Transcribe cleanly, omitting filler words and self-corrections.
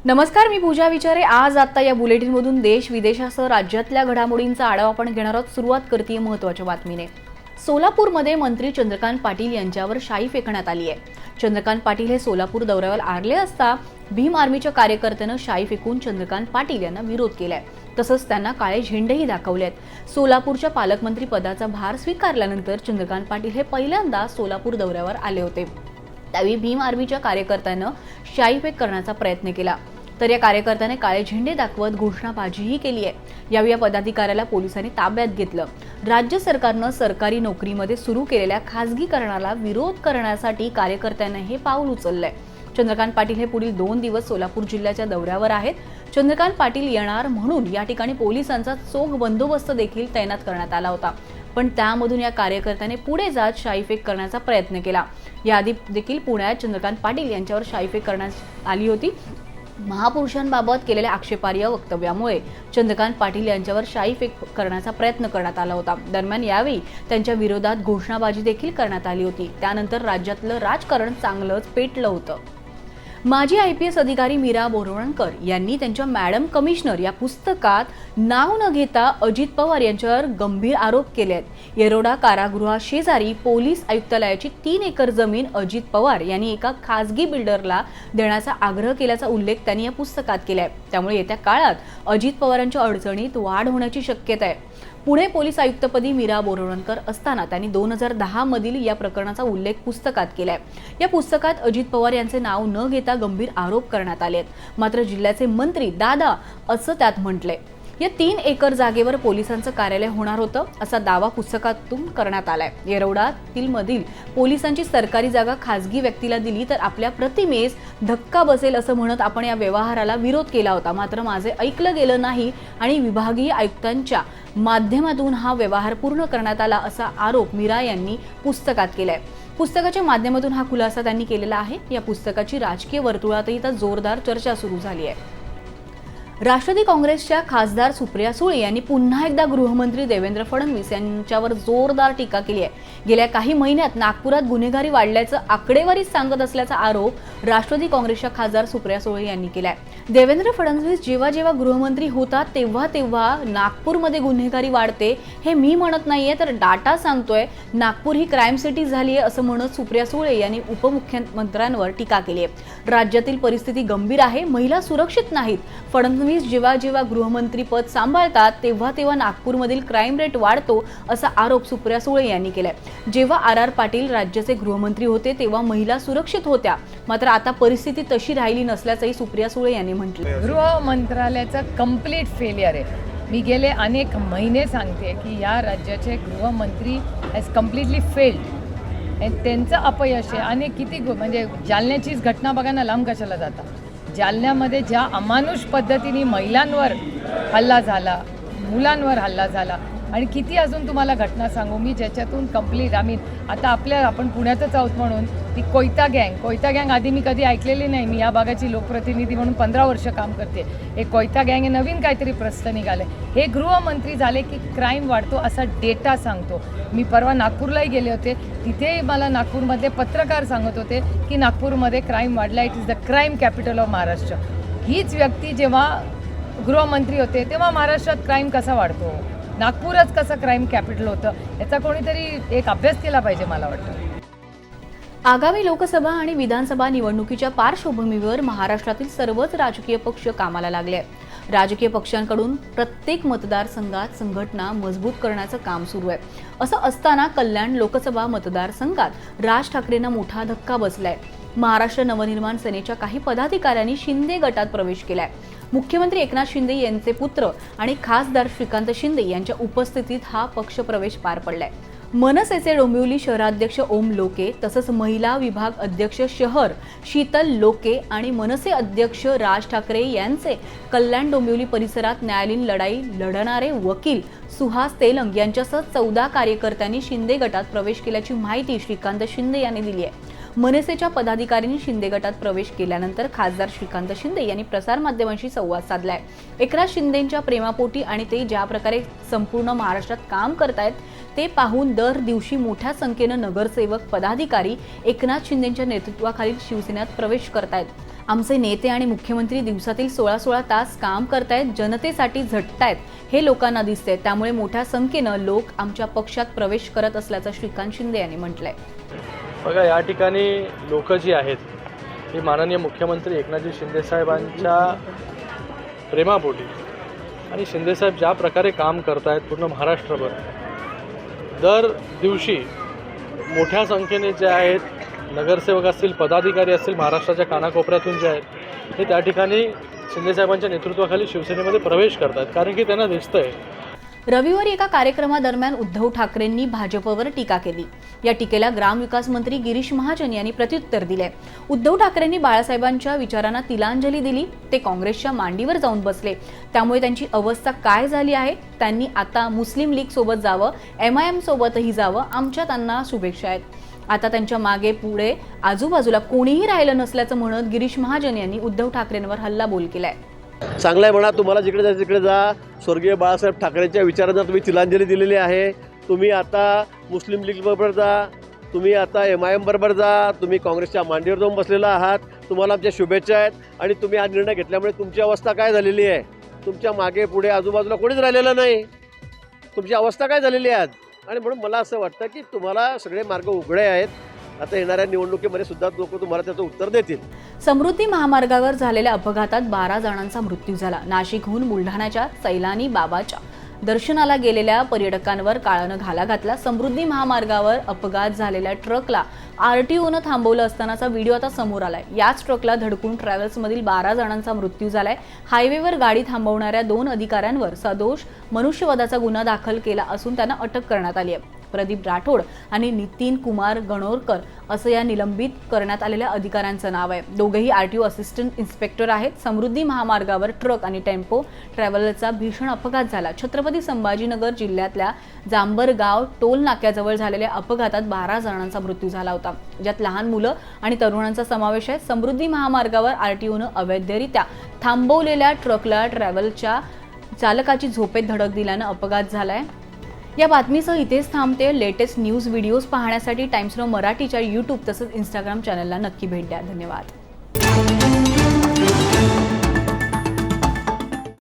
नमस्कार, मी पूजा विचारे। आज आता या बुलेटिनमधून देश विदेशासह राज्यातल्या घडामोडींचा आढावा आपण घेणार आहोत। सुरुवात करते महत्त्वाच्या बातमीने। सोलापूरमध्ये मंत्री चंद्रकांत पाटील यांच्यावर शाई फेकण्यात आली आहे। चंद्रकांत पाटील हे सोलापूर दौऱ्यावर आले असता भीम आर्मीच्या कार्यकर्त्यानं शाई फेकून चंद्रकांत पाटील यांना विरोध केलाय। तसंच त्यांना काळे झेंडेही दाखवले आहेत। सोलापूरच्या पालकमंत्री पदाचा भार स्वीकारल्यानंतर चंद्रकांत पाटील हे पहिल्यांदा सोलापूर दौऱ्यावर आले होते। त्यावेळी भीम आर्मीच्या कार्यकर्त्यानं शाईफेक करण्याचा प्रयत्न केला, तर या कार्यकर्त्याने काळे झेंडे दाखवत घोषणाबाजीही केली आहे। यावेळी या पदाधिकाऱ्याला पोलिसांनी ताब्यात घेतलं। राज्य सरकारनं सरकारी नोकरीमध्ये सुरू केलेल्या खासगीकरणाला विरोध करण्यासाठी कार्यकर्त्यांनी हे पाऊल उचललंय। चंद्रकांत पाटील हे पुढील 2 दिवस सोलापूर जिल्ह्याच्या दौऱ्यावर आहेत। चंद्रकांत पाटील येणार म्हणून या ठिकाणी पोलिसांचा चोख बंदोबस्त देखील तैनात करण्यात आला होता, पण त्यामधून या कार्यकर्त्याने पुढे जात शाईफेक करण्याचा प्रयत्न केला। याआधी देखील पुण्यात चंद्रकांत पाटील यांच्यावर शाईफेक करण्यात आली होती। महापुरुषांबाबत केलेल्या आक्षेपार्ह वक्तव्यामुळे चंद्रकांत पाटील यांच्यावर शाईफेक करण्याचा प्रयत्न करण्यात आला होता। दरम्यान यावेळी त्यांच्या विरोधात घोषणाबाजी देखील करण्यात आली होती। त्यानंतर राज्यातलं राजकारण चांगलंच पेटलं होतं। माजी IPS अधिकारी मीरा बोरवणकर यांनी त्यांच्या मॅडम कमिशनर या पुस्तकात नाव न घेता अजित पवार यांच्यावर गंभीर आरोप केले आहेत। येरोडा कारागृहाशेजारी पोलीस आयुक्तालयाची 3 एकर जमीन अजित पवार यांनी एका खासगी बिल्डरला देण्याचा आग्रह केल्याचा उल्लेख त्यांनी या पुस्तकात केलाय। त्यामुळे येत्या काळात अजित पवारांच्या अडचणीत वाढ होण्याची शक्यता आहे। पुणे पोलीस आयुक्तपदी मीरा बोरवणकर असताना त्यांनी 2010 मधील या प्रकरणाचा उल्लेख पुस्तकात केलाय। या पुस्तकात अजित पवार यांचे नाव न घेता गंभीर आरोप करण्यात आले आहेत। मात्र जिल्ह्याचे मंत्री दादा असं त्यात म्हटलंय। या 3 एकर जागेवर पोलिसांचं कार्यालय होणार होतं असा दावा पुस्तकातून करण्यात आलाय। येरवडातील मधील पोलिसांची सरकारी जागा खासगी व्यक्तीला दिली तर आपल्या प्रतिमेस धक्का बसेल असं म्हणत आपण या व्यवहाराला विरोध केला होता। मात्र माझे ऐकलं गेलं नाही आणि विभागीय आयुक्तांच्या माध्यमातून हा व्यवहार पूर्ण करण्यात आला असा आरोप मीरा यांनी पुस्तकात केलाय। पुस्तकाच्या माध्यमातून हा खुलासा त्यांनी केलेला आहे। या पुस्तकाची राजकीय वर्तुळातही आता जोरदार चर्चा सुरू झाली आहे। राष्ट्रवादी काँग्रेसच्या खासदार सुप्रिया सुळे यांनी पुन्हा एकदा गृहमंत्री देवेंद्र फडणवीस यांच्यावर जोरदार टीका केली आहे। गेल्या काही महिन्यात नागपुरात गुन्हेगारी वाढल्याचं आकडेवारी सांगत असल्याचा आरोप राष्ट्रवादी काँग्रेसच्या खासदार सुप्रिया सुळे यांनी केलाय। देवेंद्र फडणवीस जेव्हा जेव्हा गृहमंत्री होतात तेव्हा तेव्हा नागपूरमध्ये गुन्हेगारी वाढते हे मी म्हणत नाहीये, तर डाटा सांगतोय। नागपूर ही क्राईम सिटी झाली आहे असं म्हणत सुप्रिया सुळे यांनी उपमुख्यमंत्र्यांवर टीका केली आहे। राज्यातील परिस्थिती गंभीर आहे, महिला सुरक्षित नाहीत। फडणवीस जेव्हा जेव्हा गृहमंत्री पद सांभाळतात तेव्हा तेव्हा नागपूरमधील क्राईम रेट वाढतो असा आरोप सुप्रिया सुळे यांनी केलाय। जेव्हा RR पाटील राज्याचे गृहमंत्री होते तेव्हा महिला सुरक्षित होत्या, मात्र आता परिस्थिती तशी राहिली नसल्याचंही सुप्रिया सुळे यांनी म्हटलं। गृह मंत्रालयाचं कंप्लीट फेलियर आहे। मी गेले अनेक महिने सांगते की या राज्याचे गृहमंत्री हॅज कम्प्लिटली फेल्ड आणि त्यांचं अपयश आहे। आणि किती म्हणजे जालन्याचीच घटना बघा ना, लांब कशाला जाता। जालन्यामध्ये ज्या अमानुष पद्धतीने महिलांवर हल्ला झाला, मुलांवर हल्ला झाला आणि किती अजून तुम्हाला घटना सांगू मी ज्याच्यातून कंप्लीट आता आपण पुण्यातच आहोत म्हणून ती कोयता गँग आधी मी कधी ऐकलेली नाही। मी या भागाची लोकप्रतिनिधी म्हणून 15 वर्ष काम करते। हे कोयता गँग हे नवीन काहीतरी प्रश्न निघाले। हे गृहमंत्री झाले की क्राईम वाढतो असा डेटा सांगतो। मी परवा नागपूरलाही गेले होते, तिथे मला नागपूरमध्ये पत्रकार सांगत होते की नागपूरमध्ये क्राईम वाढला, it is the crime capital of Maharashtra. हीच व्यक्ती जेव्हा गृहमंत्री होते तेव्हा महाराष्ट्रात क्राईम कसा वाढतो, नागपूरच कसं क्राईम कॅपिटल होतं, याचा कोणीतरी एक अभ्यास केला पाहिजे मला वाटतं। आगामी लोकसभा आणि विधानसभा निवडणुकीच्या पार्श्वभूमीवर महाराष्ट्रातील सर्वच राजकीय पक्ष कामाला लागले आहेत। राजकीय पक्षांकडून प्रत्येक मतदारसंघात संघटना मजबूत करण्याचं काम सुरू आहे। असं असताना कल्याण लोकसभा मतदारसंघात राज ठाकरेंना मोठा धक्का बसलाय। महाराष्ट्र नवनिर्माण सेनेच्या काही पदाधिकाऱ्यांनी शिंदे गटात प्रवेश केलाय। मुख्यमंत्री एकनाथ शिंदे यांचे पुत्र आणि खासदार श्रीकांत शिंदे यांच्या उपस्थितीत हा पक्षप्रवेश पार पडलाय। मनसेचे डोंबिवली शहराध्यक्ष ओम लोके तसंच महिला विभाग अध्यक्ष शहर शीतल लोके आणि मनसे अध्यक्ष राज ठाकरे यांचे कल्याण डोंबिवली परिसरात न्यायालयीन लढाई लढणारे वकील सुहास तेलंग यांच्यासह 14 कार्यकर्त्यांनी शिंदे गटात प्रवेश केल्याची माहिती श्रीकांत शिंदे यांनी दिली आहे। मनसेच्या पदाधिकाऱ्यांनी शिंदे गटात प्रवेश केल्यानंतर खासदार श्रीकांत शिंदे यांनी प्रसारमाध्यमांशी संवाद साधलाय। एकनाथ शिंदेंच्या प्रेमापोटी आणि ते ज्या प्रकारे संपूर्ण महाराष्ट्रात काम करतायत ते पाहून दर दिवशी मोठ्या संख्येने नगरसेवक पदाधिकारी एकनाथ शिंदेंच्या नेतृत्वाखालील शिवसेनेत प्रवेश करतायत। आमचे नेते आणि मुख्यमंत्री दिवसातील 16-16 तास काम करतायत, जनतेसाठी झटतायत हे लोकांना दिसते. त्यामुळे मोठ्या संख्येनं लोक आमच्या पक्षात प्रवेश करत असल्याचं श्रीकांत शिंदे यांनी म्हटलंय. बघा, या ठिकाणी लोक जी आहेत ही माननीय मुख्यमंत्री एकनाथजी शिंदेसाहेबांच्या प्रेमापोटी आणि शिंदेसाहेब ज्या प्रकारे काम करत आहेत पूर्ण महाराष्ट्रभर, दर दिवशी मोठ्या संख्येने जे आहेत नगरसेवक असतील, पदाधिकारी असतील, महाराष्ट्राच्या कानाकोपऱ्यातून जे आहेत हे त्या ठिकाणी शिंदेसाहेबांच्या नेतृत्वाखाली शिवसेनेमध्ये प्रवेश करतात, कारण की त्यांना दिसतंय. रविवारी एका कार्यक्रमादरम्यान उद्धव ठाकरेंनी भाजपवर टीका केली. या टीकेला ग्रामविकास मंत्री गिरीश महाजन यांनी प्रत्युत्तर दिले. उद्धव ठाकरेंनी बाळासाहेबांच्या विचारांना तिलांजली दिली. ते काँग्रेसच्या मांडीवर जाऊन बसले. त्यामुळे त्यांची अवस्था काय झाली आहे? त्यांनी आता मुस्लिम लीग सोबत जावं, MIM सोबतही जावं. आमच्या त्यांना शुभेच्छा आहेत. आता त्यांच्या मागे पुढे आजूबाजूला कोणीही राहिलं नसल्याचं म्हणत गिरीश महाजन यांनी उद्धव ठाकरेंवर हल्लाबोल केलाय. चांगलं आहे म्हणा, तुम्हाला जिकडे जायचं तिकडे जा. स्वर्गीय बाळासाहेब ठाकरेंच्या विचारांना तुम्ही तिलांजली दिलेली आहे. तुम्ही आता मुस्लिम लीग बरोबर जा, तुम्ही आता MIM बरोबर जा, तुम्ही काँग्रेसच्या मांडीवर जाऊन बसलेला आहात. तुम्हाला आमच्या शुभेच्छा आहेत. आणि तुम्ही हा निर्णय घेतल्यामुळे तुमची अवस्था काय झालेली आहे? तुमच्या मागे पुढे आजूबाजूला कोणीच राहिलेलं नाही. तुमची अवस्था काय झालेली आहे आज? आणि म्हणून मला असं वाटतं की तुम्हाला सगळे मार्ग उघडे आहेत. आता येणाऱ्या निवडणुकीमध्ये सुद्धा लोक तुम्हाला त्याचं उत्तर देतील. समृद्धी महामार्गावर झालेल्या अपघातात 12 जणांचा मृत्यू झाला. नाशिकहून बुलढाण्याच्या सैलानी बाबाच्या दर्शनाला गेलेल्या पर्यटकांवर काळानं घाला घातला. समृद्धी महामार्गावर अपघात झालेल्या ट्रकला RTOनं थांबवलं असतानाचा व्हिडिओ आता समोर आलाय. याच ट्रकला धडकून ट्रॅव्हल्समधील 12 जणांचा मृत्यू झालाय. हायवेवर गाडी थांबवणाऱ्या 2 अधिकाऱ्यांवर सदोष मनुष्यवधाचा गुन्हा दाखल केला असून त्यांना अटक करण्यात आली आहे. प्रदीप राठोड आणि नितीन कुमार गणोरकर असं या निलंबित करण्यात आलेल्या अधिकाऱ्यांचं नाव आहे. दोघेही RTO असिस्टंट इन्स्पेक्टर आहेत. समृद्धी महामार्गावर ट्रक आणि टेम्पो ट्रॅव्हलरचा भीषण अपघात झाला. छत्रपती संभाजीनगर जिल्ह्यातल्या जांबरगाव टोल नाक्याजवळ झालेल्या अपघातात 12 जणांचा मृत्यू झाला होता, ज्यात लहान मुलं आणि तरुणांचा समावेश आहे. समृद्धी महामार्गावर RTOनं अवैधरित्या थांबवलेल्या ट्रकला ट्रॅव्हलच्या चालकाची झोपेत धडक दिल्यानं अपघात झालाय. या बातमीसह इथेच थांबते. लेटेस्ट न्यूज व्हिडिओज पाहण्यासाठी टाइम्स नाऊ मराठीच्या YouTube तसंच Instagram चॅनलला नक्की भेट द्या. धन्यवाद.